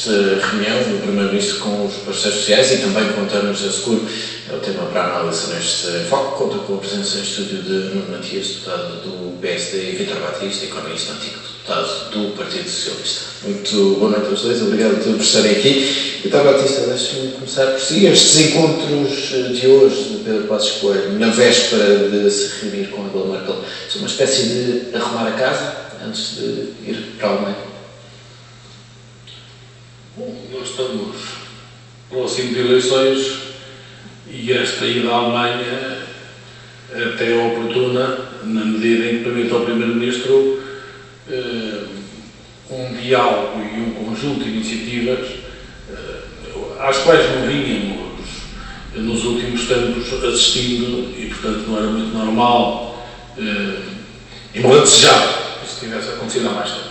esta reunião do Primeiro-Ministro com os parceiros sociais e também com António José Seguro. É o tema para a análise neste foco. Conta com a presença em estúdio de Nuno Matias, deputado do PSD, e Vítor Batista, economista antigo, deputado do Partido Socialista. Muito boa noite aos dois, obrigado por estarem aqui. Vítor Batista, deixe-me começar por si. Estes encontros de hoje de Pedro Passos Coelho, na véspera de se reunir com Angela Merkel, são uma espécie de arrumar a casa antes de ir para a Alemanha? Bom, nós estamos próximo de eleições e esta ida à Alemanha até é oportuna, na medida em que permite ao Primeiro-Ministro um diálogo e um conjunto de iniciativas às quais não vínhamos nos últimos tempos assistindo e, portanto, não era muito normal, embora desejado, que isso tivesse acontecido há mais tempo.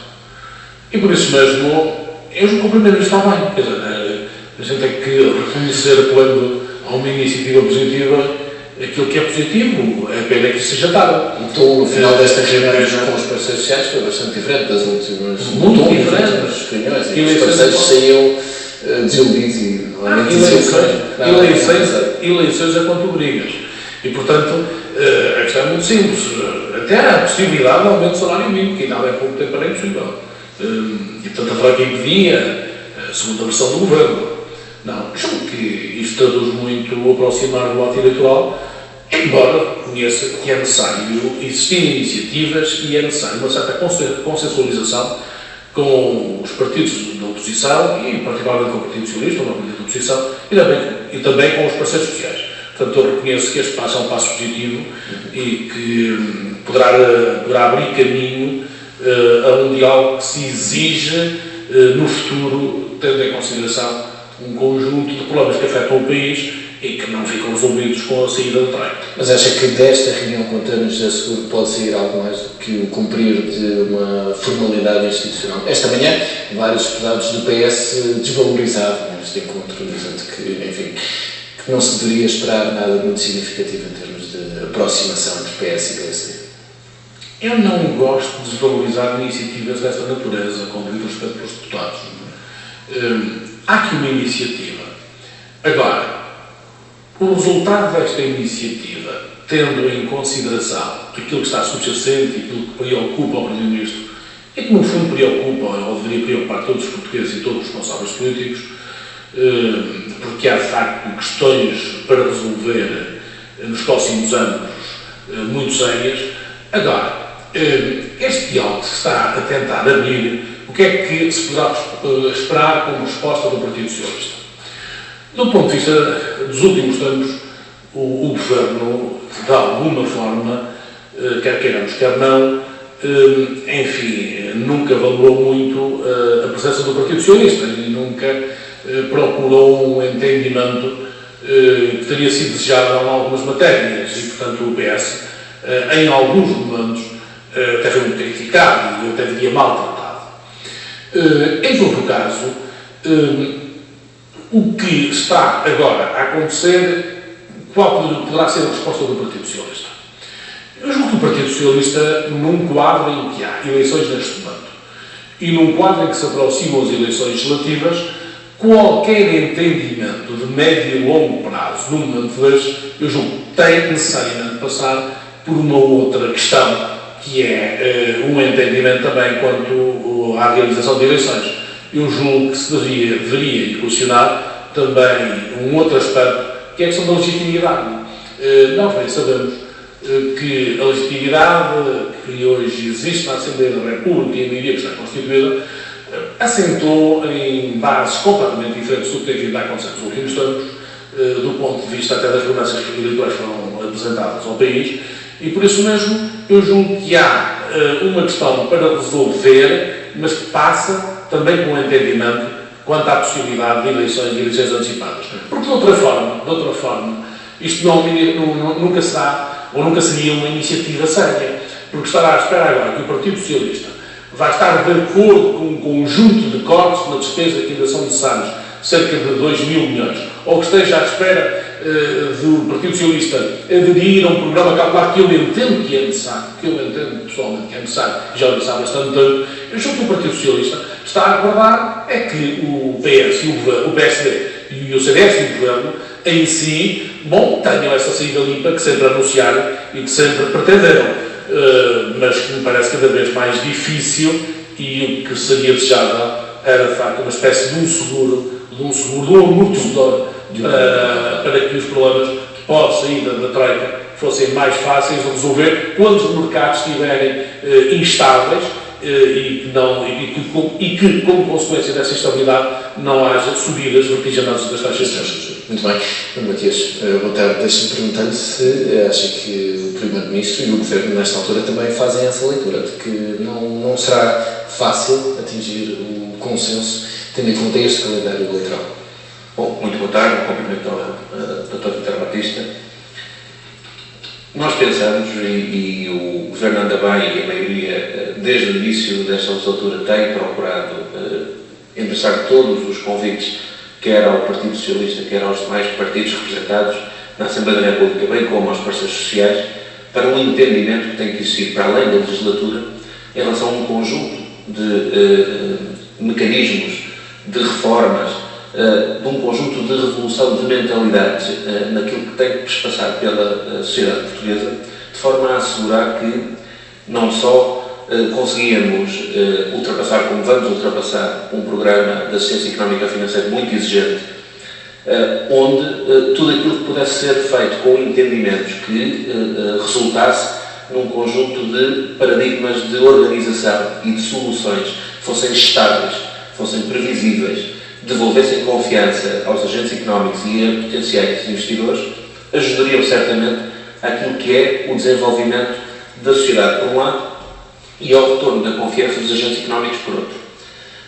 E por isso mesmo, eu julgo que o Primeiro-Ministro está bem. Quer dizer, a gente tem que reconhecer quando há uma iniciativa positiva aquilo que é positivo. É pena que isso seja tarde. Então, no final desta reunião com os parceiros sociais foi bastante diferente das últimas. Muito diferente. Reuniões. E os parceiros saíam desiludidos e eleições é quanto brigas. E, portanto, a questão é muito simples. Até a possibilidade de aumento do salário mínimo, que ainda há pouco tempo era impossível. E, portanto, a Troika impedia a segunda versão do governo. Não, julgo que isto traduz muito o aproximar do ato eleitoral, embora reconheça que é necessário existir iniciativas e é necessário uma certa consensualização com os partidos da oposição e, particularmente com o Partido Socialista, ou o Partido da Oposição, e também com os parceiros sociais. Portanto, eu reconheço que este passo é um passo positivo e que poderá abrir caminho a um diálogo que se exige no futuro, tendo em consideração um conjunto de problemas que afetam o país e que não ficam resolvidos com a saída do Troika. Mas acha que desta reunião com António José Seguro pode sair algo mais do que o cumprir de uma formalidade institucional? Esta manhã, vários deputados do PS desvalorizavam este encontro, dizendo que, enfim, que não se deveria esperar nada muito significativo em termos de aproximação entre PS e PSD. Eu não gosto de desvalorizar iniciativas desta natureza, com devido respeito pelos deputados. Há aqui uma iniciativa. Agora, o resultado desta iniciativa, tendo em consideração aquilo que está subjacente e aquilo que preocupa o Primeiro-Ministro, e que no fundo preocupa, ou deveria preocupar todos os portugueses e todos os responsáveis políticos, porque há de facto questões para resolver nos próximos anos muito sérias. Agora, este diálogo que se está a tentar abrir, o que é que se poderá esperar como resposta do Partido Socialista? Do ponto de vista dos últimos tempos, o Governo, de alguma forma, quer queiramos, quer não, enfim, nunca valorou muito a presença do Partido Socialista e nunca procurou um entendimento que teria sido desejado em algumas matérias e, portanto, o PS, em alguns momentos, até foi muito criticado e eu até diria maltratado. Em todo caso, o que está agora a acontecer, qual poderá ser a resposta do Partido Socialista? Eu julgo que o Partido Socialista, num quadro em que há eleições neste momento e num quadro em que se aproximam as eleições legislativas, qualquer entendimento de médio e longo prazo, no momento deste, eu julgo que tem necessariamente de passar por uma outra questão, que é um entendimento também quanto à realização de eleições. Eu julgo que se deveria equacionar também um outro aspecto, que é a questão da legitimidade. Nós bem sabemos que a legitimidade que hoje existe na Assembleia da República e a maioria que está constituída assentou em bases completamente diferentes do que tem vindo a acontecer nos últimos tempos, do ponto de vista até das mudanças eleitorais que foram apresentadas ao país, e por isso mesmo eu julgo que há uma questão para resolver, mas que passa também com um entendimento quanto à possibilidade de eleições antecipadas. Porque de outra forma, isto nunca será, ou nunca seria uma iniciativa séria, porque estará à espera agora que o Partido Socialista vai estar de acordo com um conjunto de cortes na despesa que ainda são necessários, cerca de 2.000 milhões, ou que esteja à espera do Partido Socialista aderir a um programa cautelar que eu entendo que é necessário, pessoalmente que é necessário, já o disse há bastante tempo, eu julgo que o Partido Socialista está a aguardar é que o PS, o PSD e o CDS e o Governo em si, tenham essa saída limpa que sempre anunciaram e que sempre pretenderam, mas que me parece cada vez mais difícil, e o que seria desejável era de facto uma espécie de um seguro, de um amortecedor para que os problemas pós-saída da Troika fossem mais fáceis de resolver quando os mercados estiverem instáveis e que, como consequência dessa instabilidade, não haja subidas vertiginosas das taxas de juros. Muito bem. Matias, boa tarde. Deixe-me perguntar-lhe se acha que o Primeiro-Ministro e o Governo, nesta altura, também fazem essa leitura de que não será fácil atingir o consenso, tendo em conta este calendário eleitoral. Bom, muito boa tarde, cumprimento ao Dr. Vítor Batista. Nós pensamos, e o Governo anda bem, e a maioria, desde o início desta legislatura, tem procurado endereçar todos os convites, quer ao Partido Socialista, quer aos demais partidos representados na Assembleia da República, bem como aos parceiros sociais, para um entendimento que tem que existir para além da legislatura, em relação a um conjunto de mecanismos, de reformas, de um conjunto de revolução de mentalidades naquilo que tem que se passar pela sociedade portuguesa, de forma a assegurar que não só conseguíamos ultrapassar, como vamos ultrapassar, um programa de assistência económica e financeira muito exigente, onde tudo aquilo que pudesse ser feito com entendimentos que resultasse num conjunto de paradigmas de organização e de soluções que fossem estáveis, fossem previsíveis, devolvessem confiança aos agentes económicos e a potenciais investidores, ajudariam certamente àquilo que é o desenvolvimento da sociedade, por um lado, e ao retorno da confiança dos agentes económicos, por outro.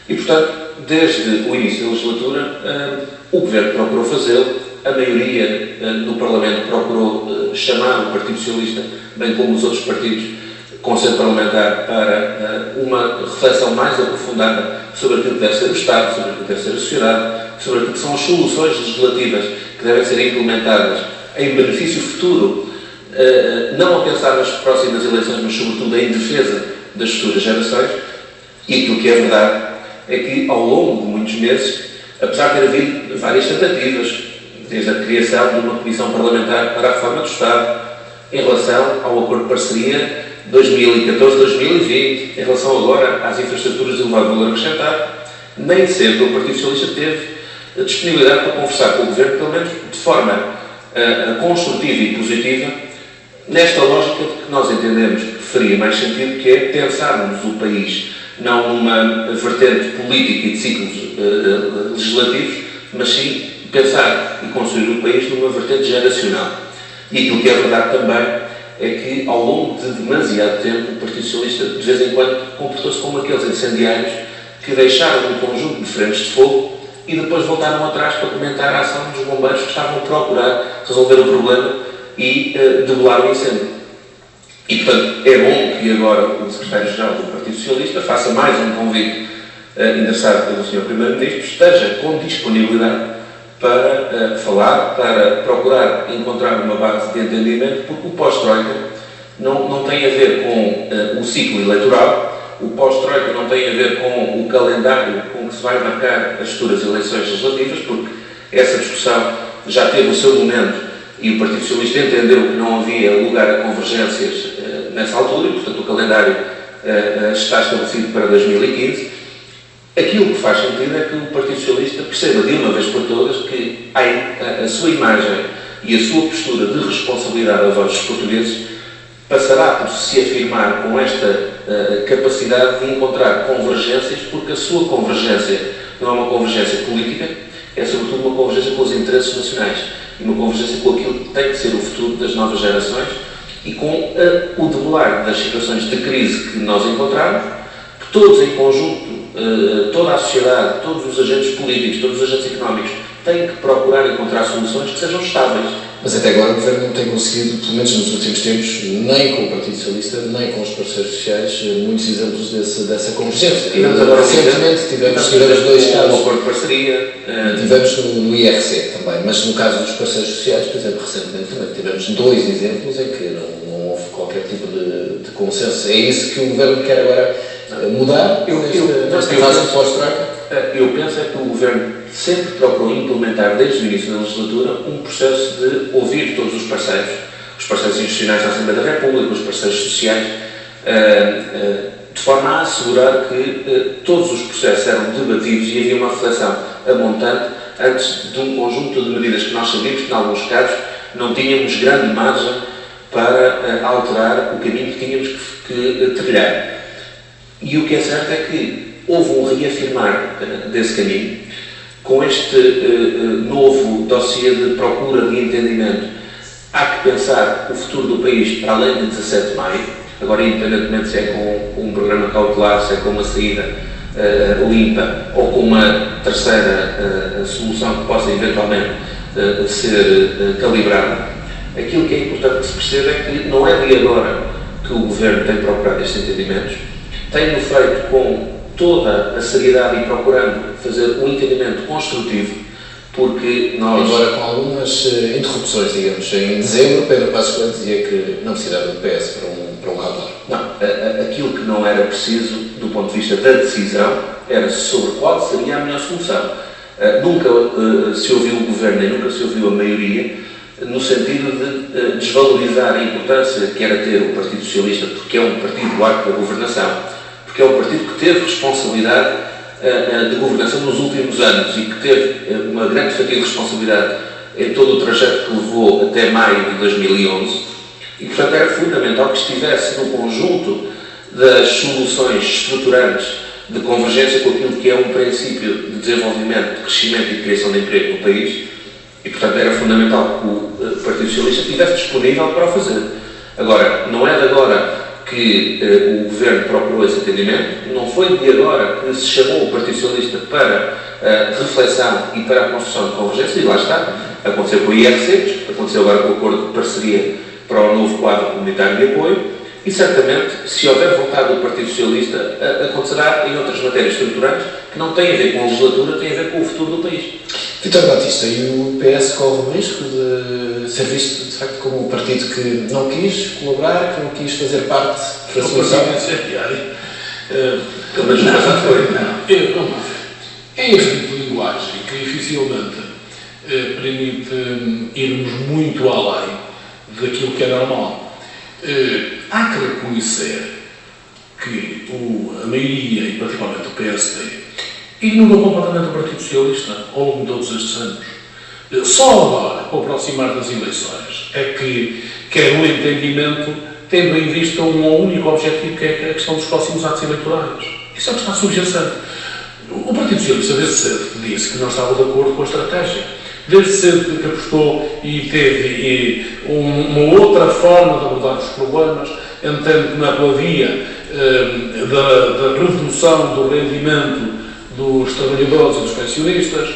E, portanto, desde o início da legislatura, o Governo procurou fazê-lo, a maioria no Parlamento procurou chamar o Partido Socialista, bem como os outros partidos com sede parlamentar, para uma reflexão mais aprofundada sobre aquilo que deve ser o Estado, sobre aquilo que deve ser a sociedade, sobre aquilo que são as soluções legislativas que devem ser implementadas em benefício futuro, não a pensar nas próximas eleições, mas sobretudo em defesa das futuras gerações. E aquilo que é verdade é que, ao longo de muitos meses, apesar de ter havido várias tentativas, desde a criação de uma comissão parlamentar para a reforma do Estado, em relação ao acordo de parceria 2014-2020, em relação agora às infraestruturas de elevado valor acrescentado, nem sempre o Partido Socialista teve a disponibilidade para conversar com o Governo, pelo menos de forma construtiva e positiva, nesta lógica de que nós entendemos que faria mais sentido, que é pensarmos o país não numa vertente política e de ciclos legislativos, mas sim pensar e construir o país numa vertente geracional. E aquilo que é verdade também é que, ao longo de demasiado tempo, o Partido Socialista, de vez em quando, comportou-se como aqueles incendiários que deixaram um conjunto de frentes de fogo e depois voltaram atrás para comentar a ação dos bombeiros que estavam a procurar resolver o problema e debelar o incêndio. E, portanto, é bom que agora o Secretário-Geral do Partido Socialista faça mais um convite endereçado pelo Sr. Primeiro-Ministro, esteja com disponibilidade para falar, para procurar encontrar uma base de entendimento, porque o pós-Troika não tem a ver com o ciclo eleitoral, o pós-Troika não tem a ver com o calendário com que se vai marcar as futuras eleições legislativas, porque essa discussão já teve o seu momento e o Partido Socialista entendeu que não havia lugar a convergências nessa altura, e, portanto, o calendário está estabelecido para 2015. Aquilo que faz sentido é que o Partido Socialista perceba de uma vez por todas que a sua imagem e a sua postura de responsabilidade aos olhos dos portugueses passará por se afirmar com esta capacidade de encontrar convergências, porque a sua convergência não é uma convergência política, é sobretudo uma convergência com os interesses nacionais e uma convergência com aquilo que tem que ser o futuro das novas gerações e com o debelar das situações de crise que nós encontramos, que todos em conjunto, toda a sociedade, todos os agentes políticos, todos os agentes económicos tem que procurar encontrar soluções que sejam estáveis. Mas até agora o Governo não tem conseguido, pelo menos nos últimos tempos, nem com o Partido Socialista, nem com os parceiros sociais, muitos exemplos dessa convergência. Recentemente tivemos dois casos. Um acordo de parceria. Tivemos no IRC também, mas no caso dos parceiros sociais, por exemplo, recentemente também tivemos 2 exemplos em que não houve qualquer tipo de consenso. É isso que o Governo quer agora mudar nesta fase pós-troika? Eu penso é que o Governo sempre procurou implementar, desde o início da legislatura, um processo de ouvir todos os parceiros institucionais da Assembleia da República, os parceiros sociais, de forma a assegurar que todos os processos eram debatidos e havia uma reflexão a montante antes de um conjunto de medidas que nós sabíamos que, em alguns casos, não tínhamos grande margem para alterar o caminho que tínhamos que trilhar. E o que é certo é que houve um reafirmar desse caminho. Com este novo dossiê de procura de entendimento, há que pensar o futuro do país para além de 17 de maio, agora independentemente se é com um programa cautelar, se é com uma saída limpa ou com uma terceira solução que possa eventualmente ser calibrada. Aquilo que é importante que se perceba é que não é de agora que o Governo tem procurado estes entendimentos, tem-no feito com toda a seriedade e procurando fazer um entendimento construtivo, porque nós... Agora com algumas interrupções, digamos. Em dezembro, Pedro Passos Coelho dizia que não precisava do PS para um cautelar. Não, aquilo que não era preciso, do ponto de vista da decisão, era sobre qual seria a melhor solução. Nunca se ouviu o Governo e nunca se ouviu a maioria no sentido de desvalorizar a importância que era ter o Partido Socialista, porque é um partido do arco da governação, porque é um partido que teve responsabilidade de governação nos últimos anos e que teve uma grande fatia de responsabilidade em todo o trajeto que levou até maio de 2011 e, portanto, era fundamental que estivesse no conjunto das soluções estruturantes de convergência com aquilo que é um princípio de desenvolvimento, de crescimento e de criação de emprego no país e, portanto, era fundamental que o Partido Socialista estivesse disponível para o fazer. Agora, não é de agora que o Governo procurou esse entendimento, não foi de agora que se chamou o Partido Socialista para reflexão e para a construção de convergência, e lá está, aconteceu com o IRC, aconteceu agora com o acordo de parceria para o novo quadro comunitário de apoio, e certamente, se houver vontade do Partido Socialista, acontecerá em outras matérias estruturantes que não têm a ver com a legislatura, têm a ver com o futuro do país. Vítor Batista, e o PS corre o risco de ser visto, de facto, como um partido que não quis colaborar, que não quis fazer parte da solução? Mas o passado foi. Vamos ver. É este tipo de linguagem que dificilmente permite irmos muito além daquilo que é normal. Há que reconhecer que a maioria, e particularmente o PSD, ignorou completamente o Partido Socialista ao longo de todos estes anos. Só agora, com o aproximar das eleições, é que quer um entendimento tendo em vista um único objetivo, que é a questão dos próximos atos eleitorais. Isso é o que está subjacente. O Partido Socialista, desde cedo, disse que não estava de acordo com a estratégia. Desde cedo que apostou e teve uma outra forma de abordar os problemas, entende que na via da redução do rendimento dos trabalhadores e dos pensionistas,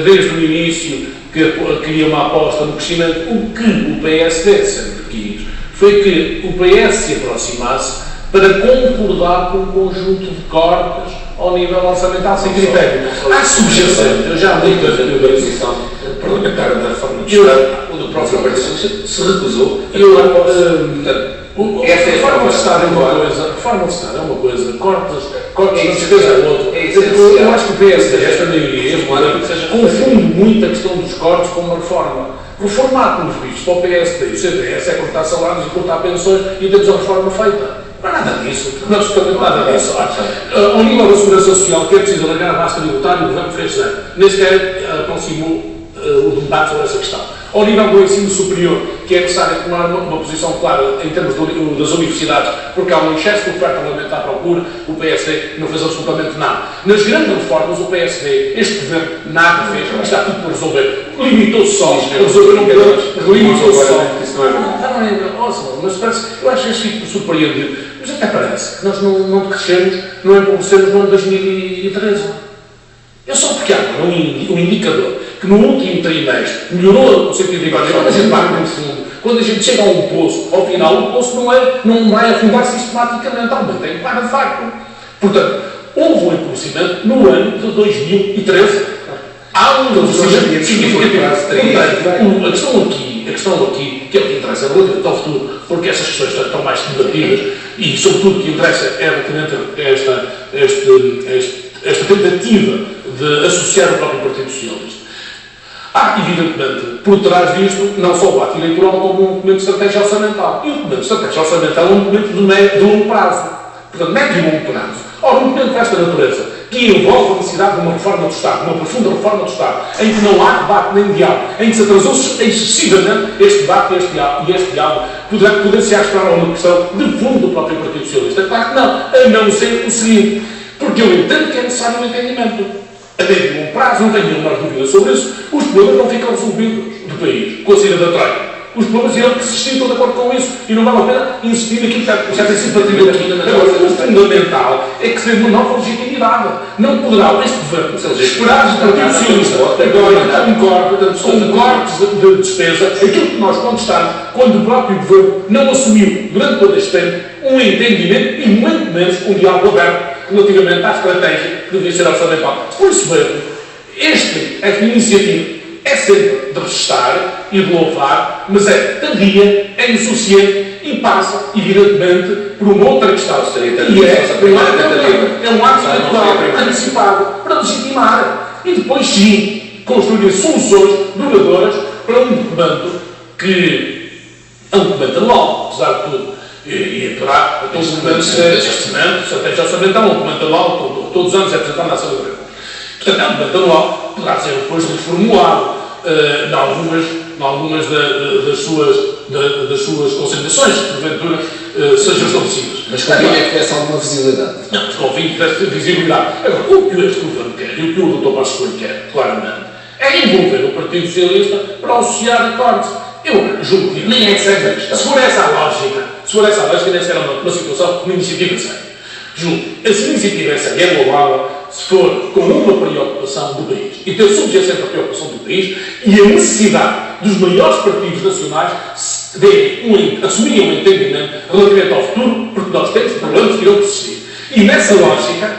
desde o início que queria uma aposta no crescimento. O que o PSD sempre quis foi que o PS se aproximasse para concordar com um conjunto de cortes ao nível orçamental sem critério. Há subjacente, eu já li a decisão parlamentar da reforma de Estado, onde o próprio Partido Socialista se recusou. Essa é a reforma de Estado é uma coisa, cortes de despesa é outra. Eu acho que o PSD, esta maioria, confunde muito a questão dos cortes com uma reforma. Reformar, como vistos, para o PSD e o CDS é cortar salários e cortar pensões e temos a reforma feita. Não há nada disso, não há absolutamente nada disso. Ao nível da segurança social, que é preciso alargar a base tributária, o governo fez zero. Nem sequer aproximou o debate sobre essa questão. Ao nível do ensino superior, que é necessário tomar uma posição clara em termos das universidades, porque há um excesso de oferta alimentar à procura, o PSD não fez absolutamente nada. Nas grandes reformas, o PSD, este governo, nada fez, está tudo por resolver. Limitou-se só, limitou-se só. Isso não é verdade. Mas parece, eu acho que este fico surpreendido. Mas até parece que nós não crescemos, não empobrecemos no ano 2013. É só porque há um indicador que no último trimestre melhorou no sentido de igualdade. Quando a gente vai no fundo, quando a gente chega a um poço, ao final o poço não vai afundar sistematicamente, aumenta em de facto. Portanto, houve um empobrecimento no ano de 2013. Há um empobrecimento significativo. Portanto, a questão aqui, que é o que interessa relativamente ao futuro, porque essas questões estão mais debatidas e, sobretudo, o que interessa é relativamente esta tentativa de associar o próprio Partido Socialista. Há, evidentemente, por trás disto, não só o ato eleitoral, como um documento de estratégia orçamental. E o documento de estratégia orçamental é um documento de longo prazo. Portanto, médio e longo prazo. Ora, um documento desta natureza, que envolve a necessidade de uma reforma do Estado, uma profunda reforma do Estado, em que não há debate nem diálogo, em que se atrasou excessivamente este debate e este diálogo, poder-se esperar uma questão de fundo do próprio Partido Socialista. Claro que não, a não ser o seguinte, porque eu entendo que é necessário um entendimento. A médio e longo prazo, não tenho nenhuma dúvida sobre isso, os problemas não ficam resolvidos do país, com a saída da Troika. Os problemas irão persistir, estou de acordo com isso, e não vale a pena insistir naquilo que já tem sido batido aqui. Agora, o fundamental é que se dê uma nova legitimidade. Não poderá este governo esperar do Partido Socialista agora com cortes de despesa, aquilo que nós contestamos, quando o próprio governo não assumiu, durante todo este tempo, um entendimento e muito menos um diálogo aberto relativamente à estratégia que devia ser orçamental. Por isso mesmo, esta iniciativa é sempre de restar e de louvar, mas tardia, é insuficiente e passa, evidentemente, por uma outra questão. É um ato eleitoral antecipado para legitimar e depois, sim, construir soluções duradouras para um documento que é um documento anual, apesar de tudo. E terá um documento estratégia orçamental, um documento anual, todos os anos é apresentado na Assembleia da República. Portanto, é um documento anual, poderá ser depois reformulado em algumas das suas concentrações, que porventura sejam estabelecidas. Mas convinha que tivesse alguma visibilidade. Não, mas convinha que tivesse visibilidade. Agora, o que este governo quer, e o que o Dr. Passos Coelho quer, claramente, é envolver o Partido Socialista para associar acordos. Eu julgo que nem é sério. Se for essa a lógica, nem será uma situação, uma iniciativa séria. Julgo, essa iniciativa é séria, é louvável, se for com uma preocupação do país, e ter subjacente a preocupação do país, e a necessidade dos maiores partidos nacionais assumirem um entendimento relativamente ao futuro, porque nós temos problemas que irão persistir. E nessa lógica,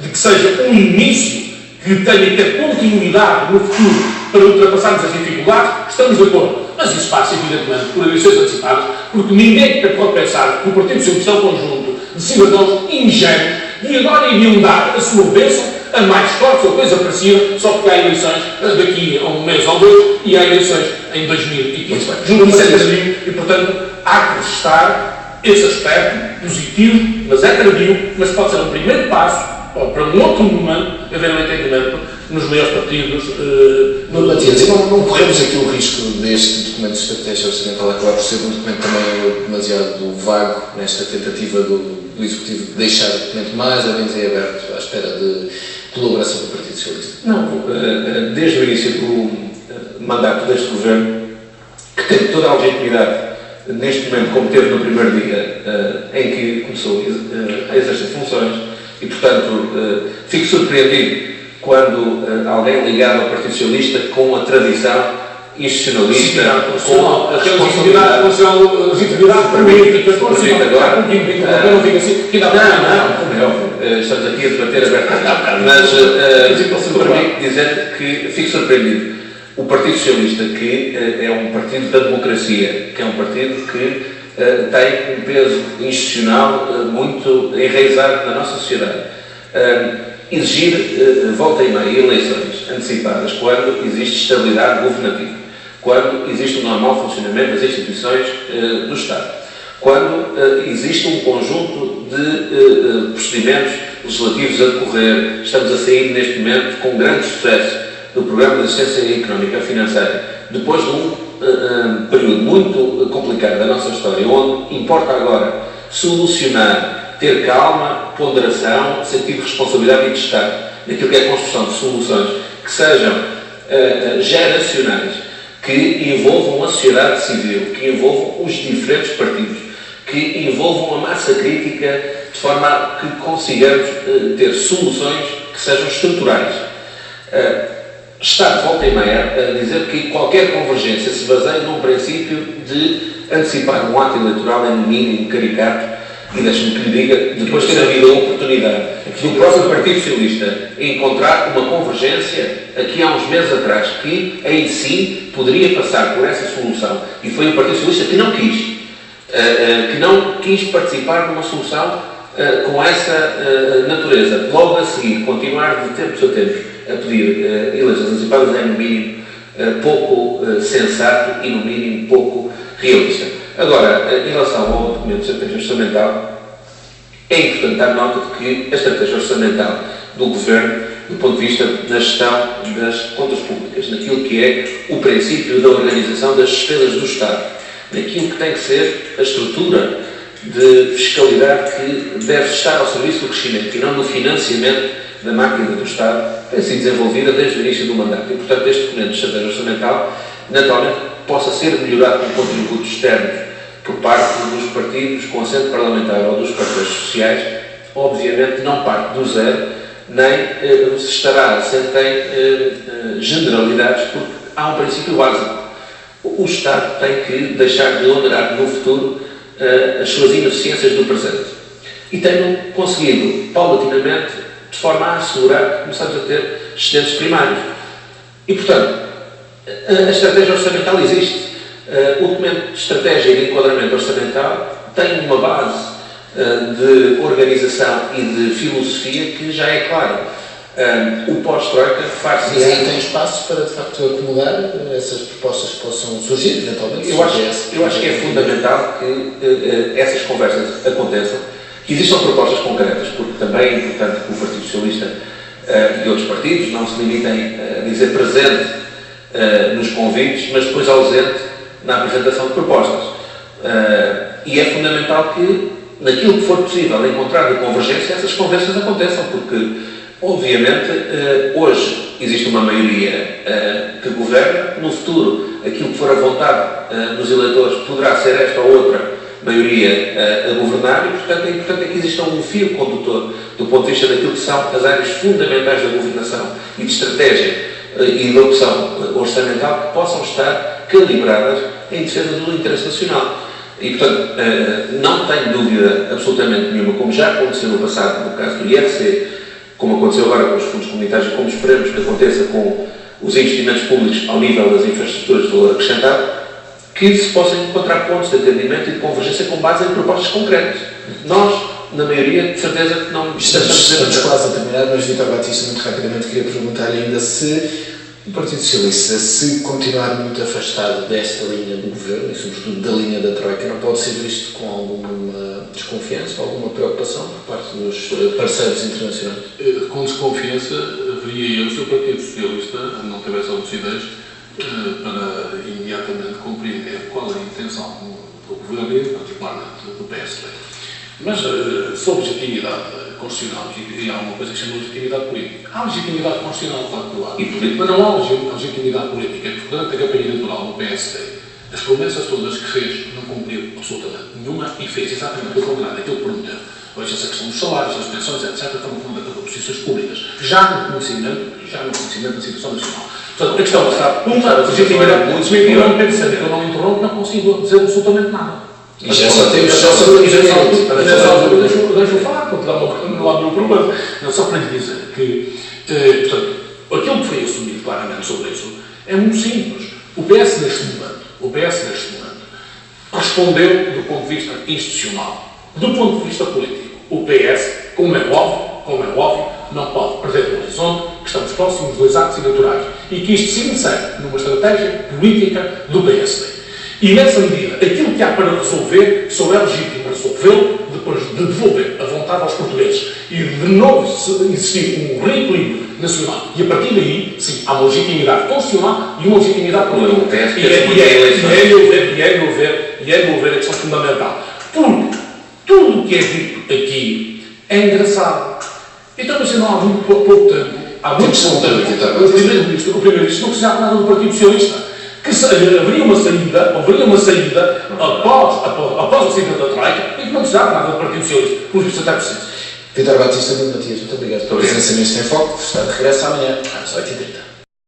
de que seja um início que tenha que ter continuidade no futuro para ultrapassarmos as dificuldades, estamos de acordo. Mas isso passa, evidentemente, por eleições antecipadas, porque ninguém pode pensar que o Partido Socialista é um conjunto de cidadãos ingênuos e agora iriam dar a sua bênção a mais fortes ou coisa parecida, só porque há eleições daqui a um mês ou dois e há eleições em 2015. Julgo que isso é tardio e, portanto, há que restar esse aspecto positivo, mas é tardio, mas pode ser um primeiro passo para um outro momento haver um entendimento nos maiores partidos. Matias, não corremos aqui o risco deste documento de estratégia orçamental acabar por ser um documento também demasiado vago nesta tentativa do Executivo de deixar o documento mais ou menos em aberto à espera de colaboração do Partido Socialista? Não, desde o início do mandato deste Governo, que teve toda a legitimidade neste momento, como teve no primeiro dia em que começou a exercer funções, e portanto fico surpreendido quando alguém ligado ao Partido Socialista com a tradição institucionalista, com a responsabilidade permite agora. Não, estamos aqui a debater abertamente, mas se me permite dizer que fico surpreendido. O Partido Socialista, que é um partido da democracia, que é um partido que tem um peso institucional muito enraizado na nossa sociedade, exigir volta e meia eleições antecipadas quando existe estabilidade governativa, quando existe um normal funcionamento das instituições do Estado, quando existe um conjunto de procedimentos legislativos a decorrer. Estamos a sair neste momento com grande sucesso do Programa de Assistência Económica e Financeira, depois de um período muito complicado da nossa história, onde importa agora solucionar, ter calma, ponderação, sentido de responsabilidade e de Estado, naquilo que é a construção de soluções que sejam geracionais, que envolvam a sociedade civil, que envolvam os diferentes partidos, que envolvam a massa crítica, de forma a que consigamos ter soluções que sejam estruturais. está de volta e meia a dizer que qualquer convergência se baseia num princípio de antecipar um ato eleitoral em mínimo caricato e deixe-me que lhe diga, depois de ter havido a oportunidade do próprio Partido Socialista encontrar uma convergência aqui há uns meses atrás que em si poderia passar por essa solução e foi o Partido Socialista que não quis participar de uma solução com essa natureza. Logo a seguir, continuar de tempos a tempos a pedir eleições antecipadas é no mínimo pouco sensato e no mínimo pouco realista. Agora, em relação ao documento de estratégia orçamental, é importante dar nota de que a estratégia orçamental do Governo, do ponto de vista da gestão das contas públicas, naquilo que é o princípio da organização das despesas do Estado, naquilo que tem que ser a estrutura de fiscalidade que deve estar ao serviço do crescimento e não do financiamento da máquina do Estado, tem sido desenvolvida desde o início do mandato. E, portanto, este documento de estratégia orçamental, naturalmente, possa ser melhorado com contributos externos por parte dos partidos com assento parlamentar ou dos parceiros sociais, obviamente não parte do zero, nem se estará assente em generalidades, porque há um princípio básico. O Estado tem que deixar de onerar no futuro as suas ineficiências do presente. E tem conseguido, paulatinamente, de forma a assegurar que começamos a ter excedentes primários. E, portanto, a estratégia orçamental existe. O documento de estratégia e de enquadramento orçamental tem uma base de organização e de filosofia que já é clara. O pós-Troika faz-se... Mas aí tem espaço para, de facto, acomodar essas propostas que possam surgir, eventualmente? Eu acho que é fundamental que essas conversas aconteçam, que existam propostas concretas, porque também é importante que o Partido Socialista e outros partidos não se limitem a dizer presente nos convites, mas depois ausente na apresentação de propostas. E é fundamental que, naquilo que for possível encontrar de convergência, essas conversas aconteçam, porque, obviamente, hoje existe uma maioria que governa, no futuro, aquilo que for a vontade dos eleitores poderá ser esta ou outra maioria a governar e, portanto, é importante que exista um fio condutor do ponto de vista daquilo que são as áreas fundamentais da governação e de estratégia e de opção orçamental que possam estar calibradas em defesa do interesse nacional. E, portanto, não tenho dúvida absolutamente nenhuma, como já aconteceu no passado, no caso do IRC, como aconteceu agora com os fundos comunitários e como esperamos que aconteça com os investimentos públicos ao nível das infraestruturas de valor acrescentado, que se possam encontrar pontos de entendimento e de convergência com base em propostas concretas. Nós, na maioria, de certeza que não... Estamos quase a terminar, mas Vítor Batista, muito rapidamente, queria perguntar-lhe ainda se o Partido Socialista, se continuar muito afastado desta linha do Governo, e sobretudo da linha da Troika, não pode ser visto com alguma desconfiança, alguma preocupação por parte dos parceiros internacionais? Com desconfiança, veria eu se o Partido Socialista não tivesse a lucidez para imediatamente compreender qual é a intenção do Governo e, particularmente, do PSD. Mas, sobre legitimidade constitucional, e há uma coisa que se chama legitimidade política. Há legitimidade constitucional, claro, mas não há legitimidade política, porque durante a campanha eleitoral do PSD, as promessas todas que fez não cumpriu absolutamente nenhuma e fez exatamente o contrário daquilo que prometeu. Hoje essa questão dos salários, das pensões, etc., estão no fundo das posições públicas, já no conhecimento da situação nacional. Portanto, a questão está uma legitimidade política, e eu não penso que eu não interrompo, não consigo dizer absolutamente nada. E já só temos deixa-o falar, porque não há nenhum problema. Não, só para lhe dizer que, portanto, aquilo que foi assumido claramente sobre isso é muito simples. O PS neste momento respondeu do ponto de vista institucional. Do ponto de vista político, o PS, como é óbvio, não pode perder o horizonte, que estamos próximos dos atos eleitorais e que isto se insere numa estratégia política do PSD. E, nessa medida, aquilo que há para resolver, só é legítimo resolvê-lo depois de devolver a vontade aos portugueses e de novo existir um reequilíbrio nacional. E, a partir daí, sim, há uma legitimidade constitucional e uma legitimidade política. E é meu ver a questão fundamental. Porque tudo o que é dito aqui é engraçado. Então, mas não há muito pouco tempo, há muito pouco tempo, o Primeiro-Ministro não precisava nada do Partido Socialista. Que haveria uma saída após a saída da Troika e que não precisava nada do Partido Socialista. Por isso até preciso. Vítor Batista, Matias, muito obrigado pela presença neste Em Foco. Está de regresso amanhã às 8h30.